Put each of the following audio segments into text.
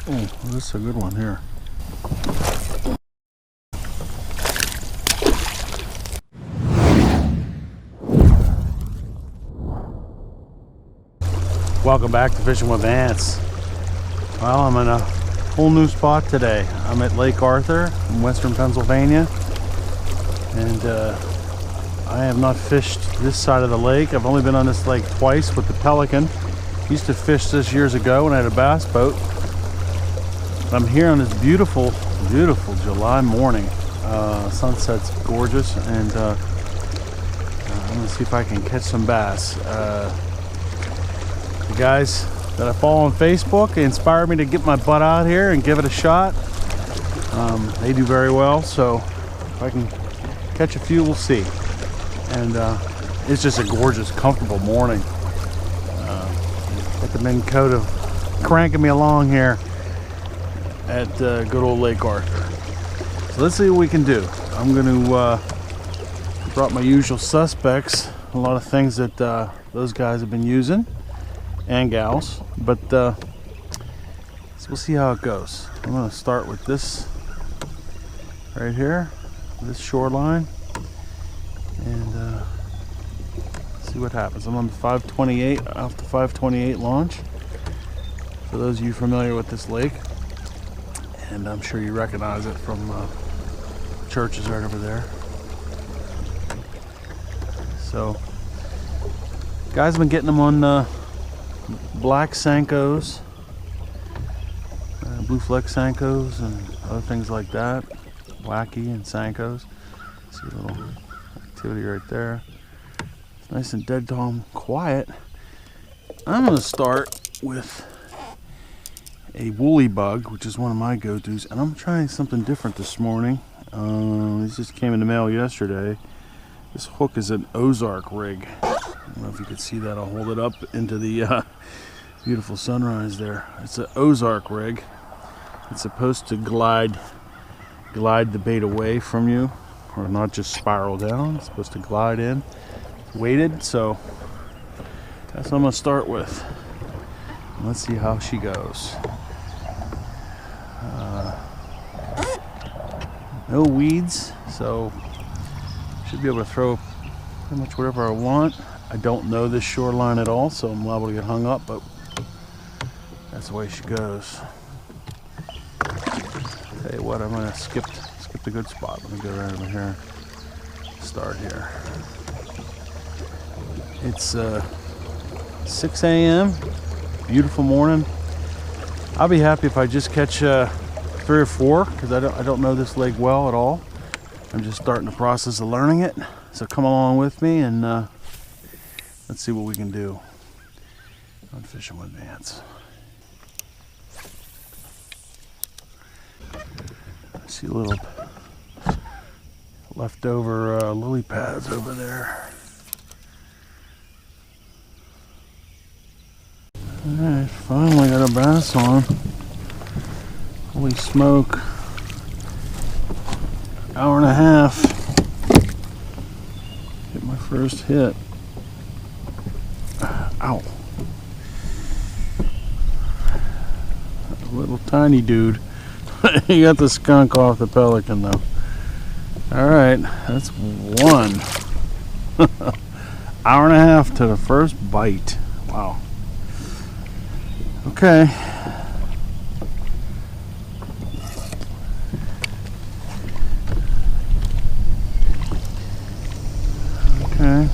Oh, this is a good one here. Welcome back to Fishing with Ants. Well, I'm in a whole new spot today. I'm at Lake Arthur in western Pennsylvania, and I have not fished this side of the lake. I've only been on this lake twice with the Pelican. Used to fish this years ago when I had a bass boat. I'm here on this beautiful, beautiful July morning. Sunset's gorgeous, and I'm gonna see if I can catch some bass. The guys that I follow on Facebook inspired me to get my butt out here and give it a shot. They do very well, so if I can catch a few, we'll see. And it's just a gorgeous, comfortable morning. Got the Minn Kota cranking me along here at good old Lake Arthur. So let's see what we can do. I'm going to brought my usual suspects, a lot of things that those guys have been using, and gals, but so we'll see how it goes. I'm going to start with this right here, this shoreline, and see what happens. I'm on the 528, off the 528 launch, for those of you familiar with this lake, and I'm sure you recognize it from churches right over there. So guys have been getting them on black Senkos, blue fleck Senkos, and other things like that. Wacky and Senkos. See a little activity right there. It's nice and dead calm, quiet. I'm going to start with a woolly bug, which is one of my go-tos, and I'm trying something different this morning. This just came in the mail yesterday. This hook is an Ozark rig. I don't know if you can see that. I'll hold it up into the beautiful sunrise there. It's an Ozark rig. It's supposed to glide the bait away from you, or not just spiral down. It's supposed to glide in. It's weighted, so that's what I'm going to start with. Let's see how she goes. No weeds, so should be able to throw pretty much whatever I want. I don't know this shoreline at all, so I'm liable to get hung up, but that's the way she goes. Tell you what, I'm gonna skip the good spot. Let me go right over here. Start here. It's 6 a.m. Beautiful morning. I'll be happy if I just catch 3 or 4, because I don't know this lake well at all. I'm just starting the process of learning it. So come along with me, and let's see what we can do on Fishing with Ants. I see little leftover lily pads over there. Alright, finally got a bass on. Holy smoke. Hour and a half. Hit my first hit. Ow. A little tiny dude. You got the skunk off the Pelican though. Alright, that's one. Hour and a half to the first bite. Wow. Okay. Okay.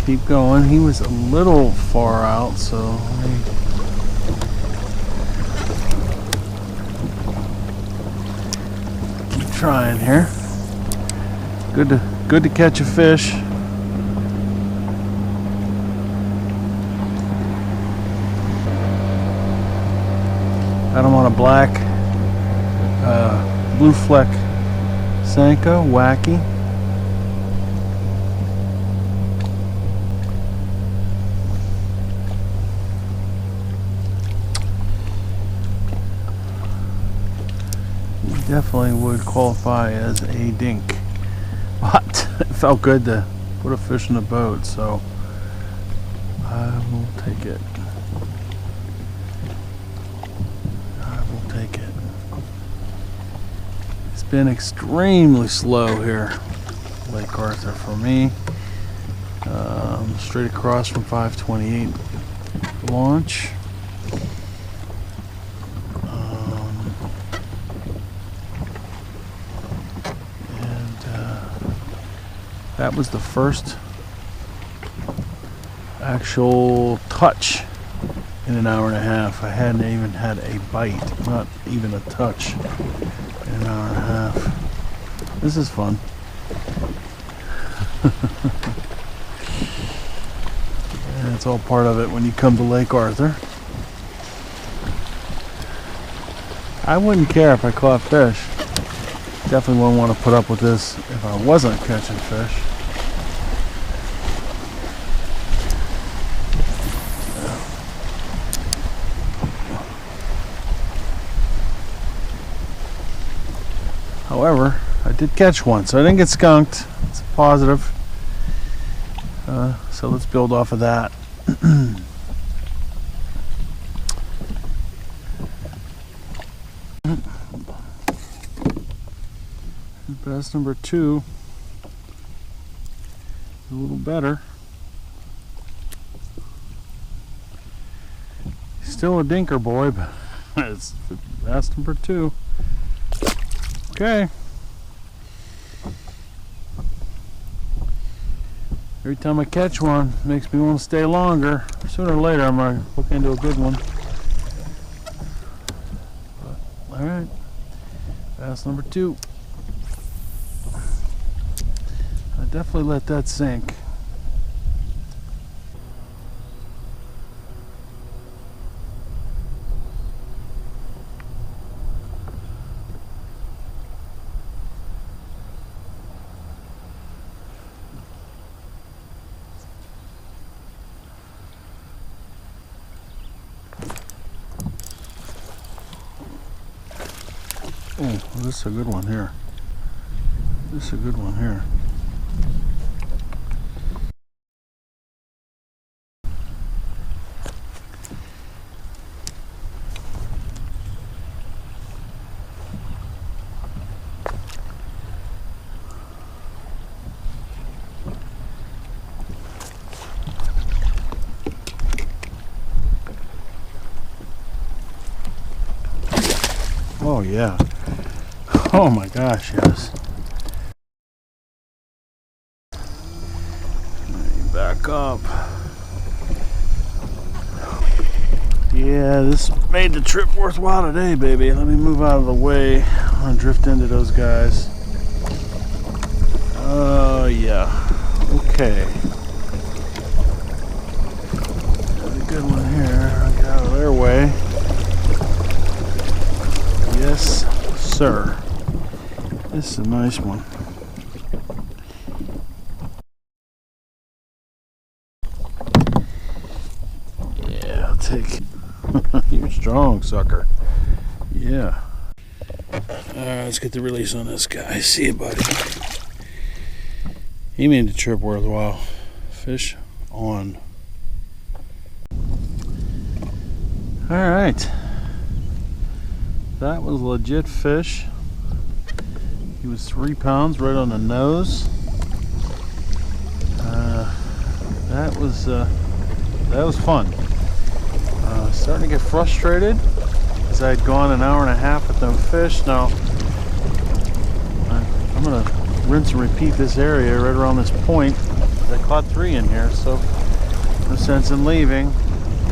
Keep going. He was a little far out, so let me keep trying here. Good to catch a fish. Got him on a black blue fleck Senko, wacky. Definitely would qualify as a dink, but it felt good to put a fish in the boat, so I will take it. been extremely slow here, Lake Arthur, for me. Straight across from 528 launch. That was the first actual touch in an hour and a half. I hadn't even had a bite, not even a touch in an hour and a half. This is fun. And it's all part of it when you come to Lake Arthur. I wouldn't care if I caught fish. Definitely wouldn't want to put up with this if I wasn't catching fish. However, I did catch one, so I didn't get skunked. It's a positive. So let's build off of that. Bass number 2. A little better. Still a dinker boy, but it's bass number 2. Okay. Every time I catch one, it makes me want to stay longer. Sooner or later, I'm going to look into a good one. All right, bass number 2. I definitely let that sink. Oh, well, this is a good one here. This is a good one here. Oh yeah. Oh my gosh, yes. Back up. Yeah, this made the trip worthwhile today, baby. Let me move out of the way. I'm gonna drift into those guys. Oh yeah. Okay. There's a good one here. I'll get out of their way. Yes, sir. This is a nice one. Yeah, I'll take it. You're strong, sucker. Yeah. Alright, let's get the release on this guy. See you, buddy. He made the trip worthwhile. Fish on. Alright. That was legit fish. He was 3 pounds right on the nose. That was fun. Starting to get frustrated as I had gone an hour and a half with no fish. Now I'm gonna rinse and repeat this area right around this point. I caught 3 in here, so no sense in leaving.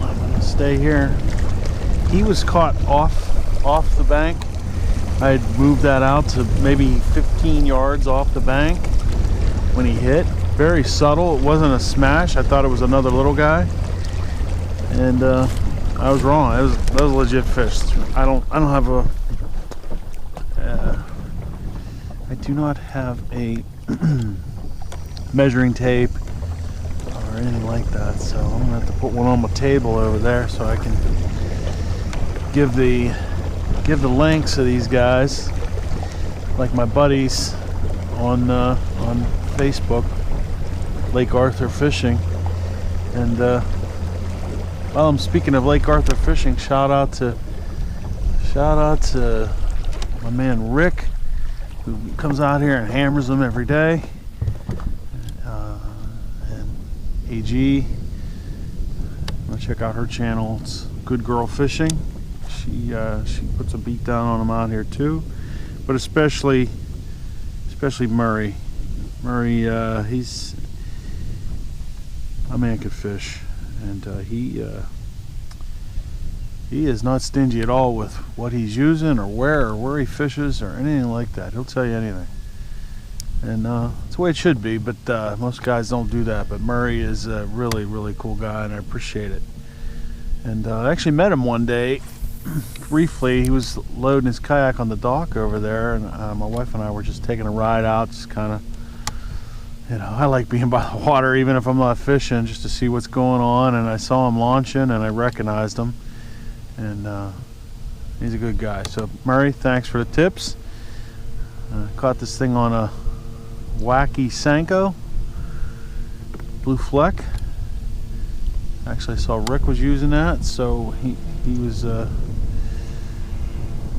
I'm gonna stay here. He was caught off the bank. I had moved that out to maybe 15 yards off the bank when he hit. Very subtle. It wasn't a smash. I thought it was another little guy, and I was wrong. That was a legit fish. I don't have a. I do not have a measuring tape or anything like that, so I'm gonna have to put one on my table over there so I can give the links of these guys, like my buddies on Facebook, Lake Arthur Fishing. And while I'm speaking of Lake Arthur Fishing, shout out to my man Rick who comes out here and hammers them every day. And AG, I'm gonna check out her channel. It's Good Girl Fishing. She puts a beat down on them out here too, but especially Murray. Murray, he's a man could fish, and he is not stingy at all with what he's using or where he fishes or anything like that. He'll tell you anything, and it's the way it should be. But most guys don't do that. But Murray is a really cool guy, and I appreciate it. And I actually met him one day briefly. He was loading his kayak on the dock over there, and my wife and I were just taking a ride out, just kind of, you know, I like being by the water even if I'm not fishing, just to see what's going on. And I saw him launching and I recognized him, and he's a good guy. So Murray, thanks for the tips. Caught this thing on a wacky Senko blue fleck. Actually, I saw Rick was using that, so he was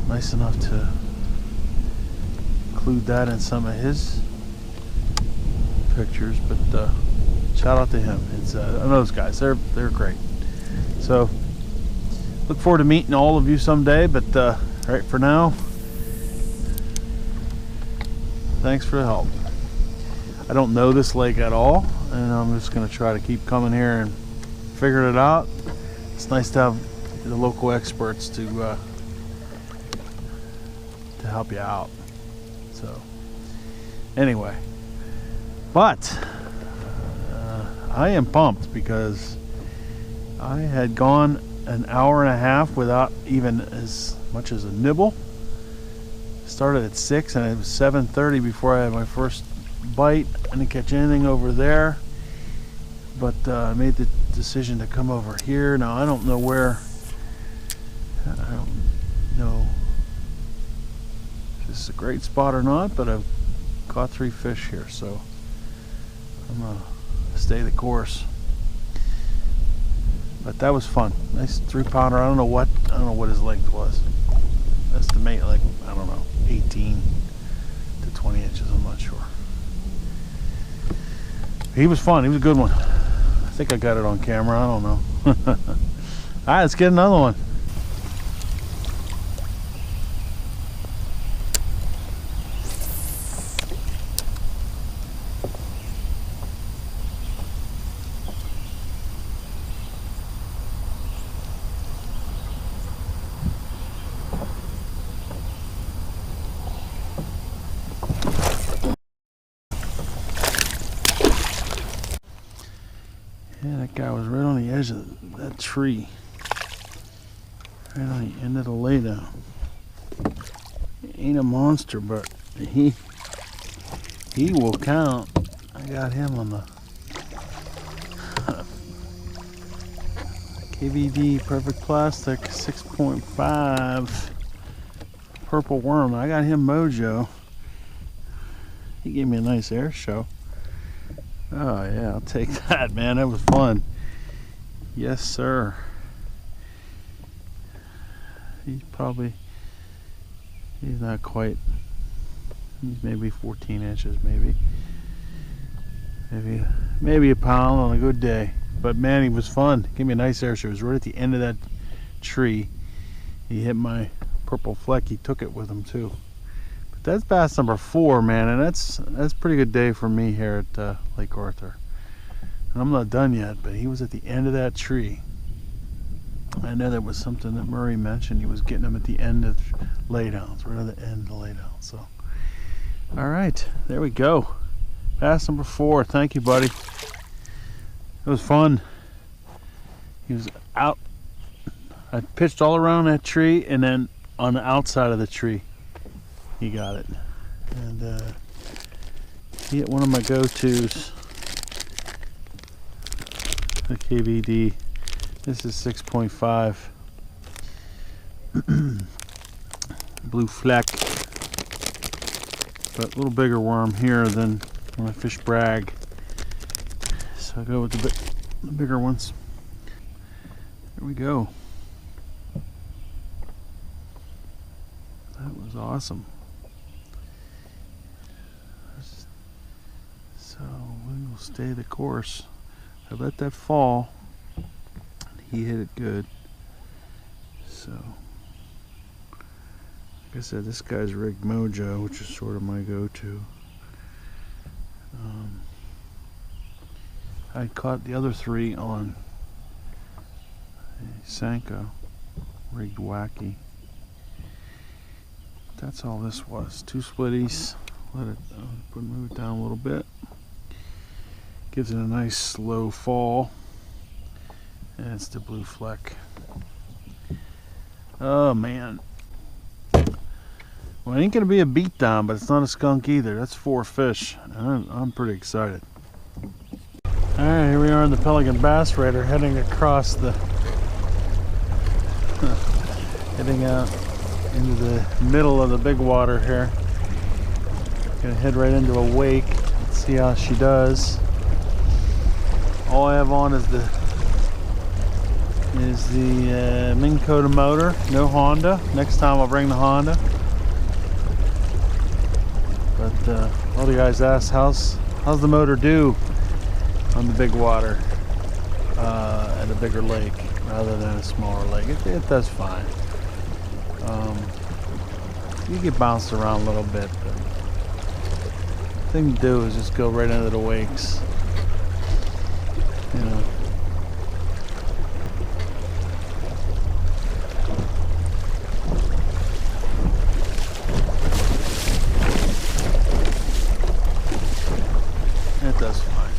nice enough to include that in some of his pictures. But shout out to him. It's those guys, they're great. So look forward to meeting all of you someday. But right for now, thanks for the help. I don't know this lake at all, and I'm just going to try to keep coming here and figuring it out. It's nice to have the local experts to help you out. So anyway, but I am pumped because I had gone an hour and a half without even as much as a nibble. Started at 6 and it was 7:30 before I had my first bite. I didn't catch anything over there, but I made the decision to come over here. Now I don't know where, I don't know if this is a great spot or not, but I've caught 3 fish here, so I'm gonna stay the course. But that was fun. Nice 3-pounder. I don't know what his length was. Estimate like, I don't know, 18 to 20 inches, I'm not sure. He was fun. He was a good one. I think I got it on camera. I don't know. All right, let's get another one. Yeah, that guy was right on the edge of that tree. Right on the end of the laydown. He ain't a monster, but he will count. I got him on the KVD Perfect Plastic 6.5 purple worm. I got him mojo. He gave me a nice air show. Oh yeah, I'll take that, man. That was fun. Yes, sir. He's not quite, he's maybe 14 inches, maybe a pound on a good day. But man, he was fun. Gave me a nice air show. He was right at the end of that tree. He hit my purple fleck. He took it with him too. That's bass number 4, man, and that's a pretty good day for me here at Lake Arthur. And I'm not done yet, but he was at the end of that tree. I know that was something that Murray mentioned. He was getting them at the end of laydowns, right at the end of the laydown. So, all right, there we go. Bass number 4. Thank you, buddy. It was fun. He was out. I pitched all around that tree, and then on the outside of the tree, he got it. And he hit one of my go-tos, the KVD. This is 6.5 blue fleck, but a little bigger worm here than when I fish brag, so I go with the bigger ones. There we go. That was awesome. stay the course. I let that fall. He hit it good. So, like I said, this guy's rigged Mojo, which is sort of my go-to. I caught the other 3 on a Senko, rigged Wacky. That's all this was. 2 splitties. Let it move it down a little bit. Gives it a nice slow fall. And it's the blue fleck. Oh man. Well, it ain't gonna be a beatdown, but it's not a skunk either. That's 4 fish. And I'm pretty excited. Alright, here we are in the Pelican Bass Raider, heading across the heading out into the middle of the big water here. Gonna head right into a wake. Let's see how she does. All I have on is the Minn Kota motor, no Honda. Next time I'll bring the Honda. But all the guys ask, how's the motor do on the big water at a bigger lake rather than a smaller lake? It does fine. You get bounced around a little bit, but the thing to do is just go right into the wakes. You know. It does fine.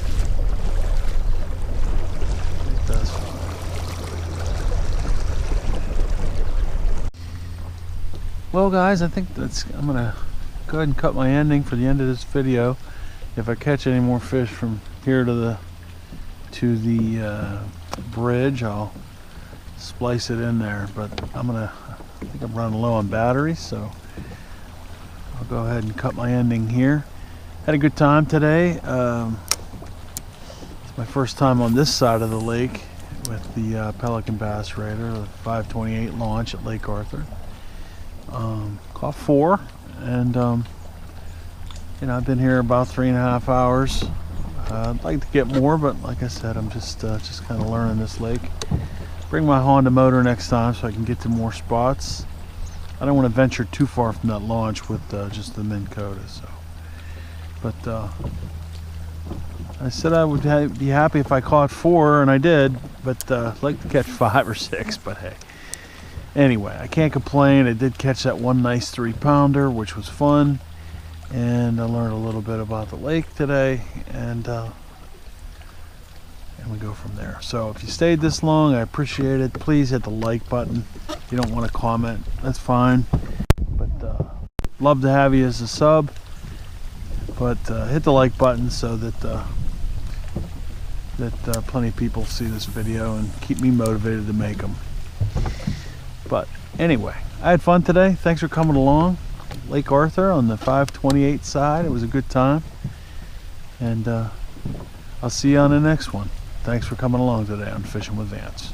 It does fine. Well guys, I think I'm gonna go ahead and cut my ending for the end of this video. If I catch any more fish from here to the bridge, I'll splice it in there, but I think I'm running low on batteries, so I'll go ahead and cut my ending here. Had a good time today. It's my first time on this side of the lake with the Pelican Bass Raider, the 528 launch at Lake Arthur. Caught 4, and you know, I've been here about 3.5 hours. I'd like to get more, but like I said, I'm just kind of learning this lake. Bring my Honda motor next time so I can get to more spots. I don't want to venture too far from that launch with just the Minn Kota. So, but I said I would be happy if I caught 4, and I did. But I'd like to catch 5 or 6. But hey, anyway, I can't complain. I did catch that one nice 3-pounder, which was fun. And I learned a little bit about the lake today, and we go from there. So if you stayed this long, I appreciate it. Please hit the like button. If you don't want to comment, that's fine. But love to have you as a sub. But hit the like button so that plenty of people see this video and keep me motivated to make them. But anyway, I had fun today. Thanks for coming along. Lake Arthur on the 528 side. It was a good time, and I'll see you on the next one. Thanks for coming along today on Fishing with Vance.